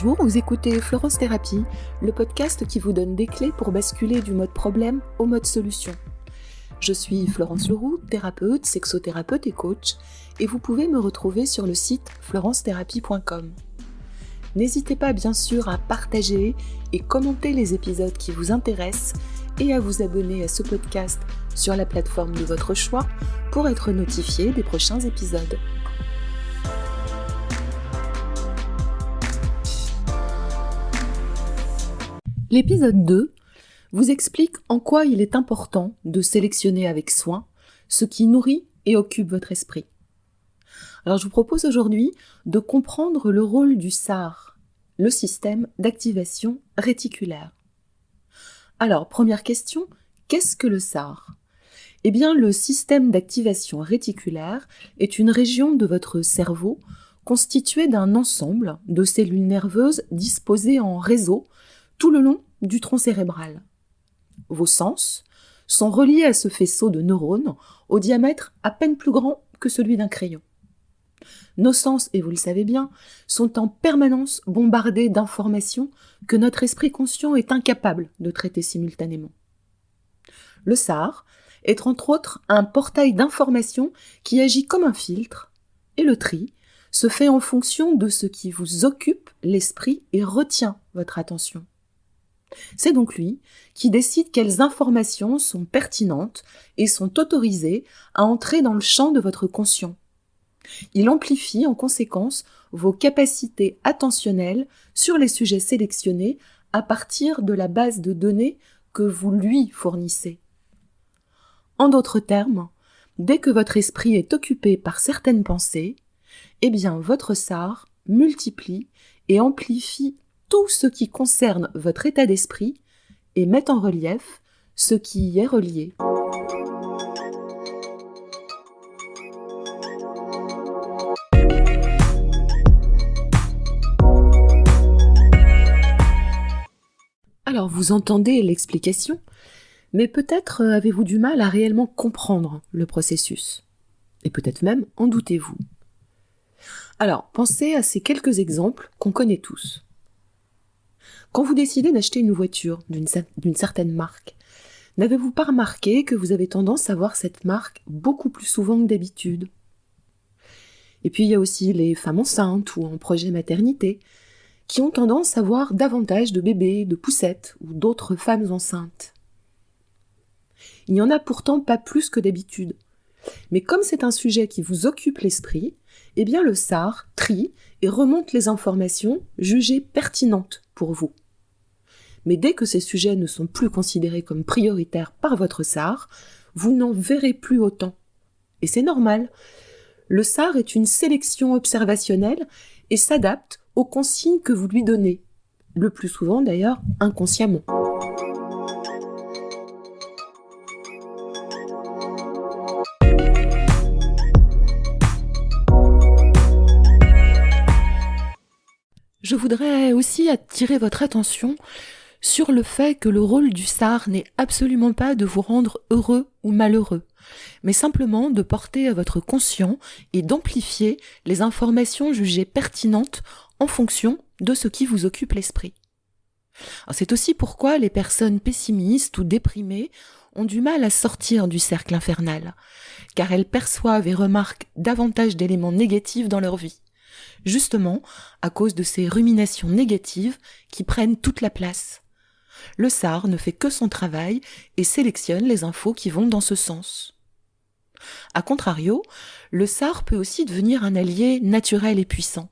Bonjour, vous écoutez Florence Thérapie, le podcast qui vous donne des clés pour basculer du mode problème au mode solution. Je suis Florence Leroux, thérapeute, sexothérapeute et coach, et vous pouvez me retrouver sur le site florencetherapie.com. N'hésitez pas bien sûr à partager et commenter les épisodes qui vous intéressent et à vous abonner à ce podcast sur la plateforme de votre choix pour être notifié des prochains épisodes. L'épisode 2 vous explique en quoi il est important de sélectionner avec soin ce qui nourrit et occupe votre esprit. Alors je vous propose aujourd'hui de comprendre le rôle du SAR, le système d'activation réticulaire. Alors, première question, qu'est-ce que le SAR ? Eh bien, le système d'activation réticulaire est une région de votre cerveau constituée d'un ensemble de cellules nerveuses disposées en réseau tout le long du tronc cérébral. Vos sens sont reliés à ce faisceau de neurones au diamètre à peine plus grand que celui d'un crayon. Nos sens, et vous le savez bien, sont en permanence bombardés d'informations que notre esprit conscient est incapable de traiter simultanément. Le SAR est entre autres un portail d'informations qui agit comme un filtre, et le tri se fait en fonction de ce qui vous occupe l'esprit et retient votre attention. C'est donc lui qui décide quelles informations sont pertinentes et sont autorisées à entrer dans le champ de votre conscient. Il amplifie en conséquence vos capacités attentionnelles sur les sujets sélectionnés à partir de la base de données que vous lui fournissez. En d'autres termes, dès que votre esprit est occupé par certaines pensées, eh bien votre SAR multiplie et amplifie tout ce qui concerne votre état d'esprit et met en relief ce qui y est relié. Alors vous entendez l'explication, mais peut-être avez-vous du mal à réellement comprendre le processus. Et peut-être même en doutez-vous. Alors pensez à ces quelques exemples qu'on connaît tous. Quand vous décidez d'acheter une voiture d'une certaine marque, n'avez-vous pas remarqué que vous avez tendance à voir cette marque beaucoup plus souvent que d'habitude ? Et puis il y a aussi les femmes enceintes ou en projet maternité, qui ont tendance à voir davantage de bébés, de poussettes ou d'autres femmes enceintes. Il n'y en a pourtant pas plus que d'habitude. Mais comme c'est un sujet qui vous occupe l'esprit, eh bien le SAR trie et remonte les informations jugées pertinentes pour vous. Mais dès que ces sujets ne sont plus considérés comme prioritaires par votre SAR, vous n'en verrez plus autant. Et c'est normal. Le SAR est une sélection observationnelle et s'adapte aux consignes que vous lui donnez, le plus souvent d'ailleurs inconsciemment. Je voudrais aussi attirer votre attention sur le fait que le rôle du SAR n'est absolument pas de vous rendre heureux ou malheureux, mais simplement de porter à votre conscient et d'amplifier les informations jugées pertinentes en fonction de ce qui vous occupe l'esprit. C'est aussi pourquoi les personnes pessimistes ou déprimées ont du mal à sortir du cercle infernal, car elles perçoivent et remarquent davantage d'éléments négatifs dans leur vie, justement à cause de ces ruminations négatives qui prennent toute la place. Le SAR ne fait que son travail et sélectionne les infos qui vont dans ce sens. A contrario, le SAR peut aussi devenir un allié naturel et puissant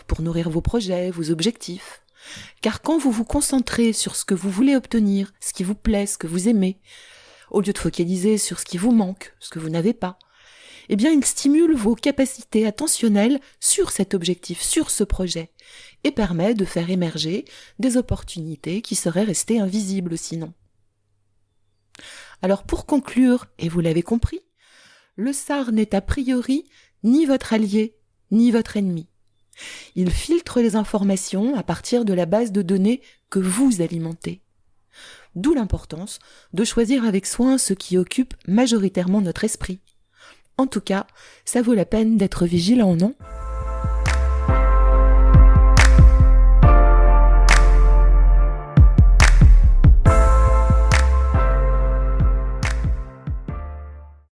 pour nourrir vos projets, vos objectifs. Car quand vous vous concentrez sur ce que vous voulez obtenir, ce qui vous plaît, ce que vous aimez, au lieu de focaliser sur ce qui vous manque, ce que vous n'avez pas, eh bien il stimule vos capacités attentionnelles sur cet objectif, sur ce projet, et permet de faire émerger des opportunités qui seraient restées invisibles sinon. Alors pour conclure, et vous l'avez compris, le SAR n'est a priori ni votre allié, ni votre ennemi. Il filtre les informations à partir de la base de données que vous alimentez. D'où l'importance de choisir avec soin ce qui occupe majoritairement notre esprit. En tout cas, ça vaut la peine d'être vigilant, non ?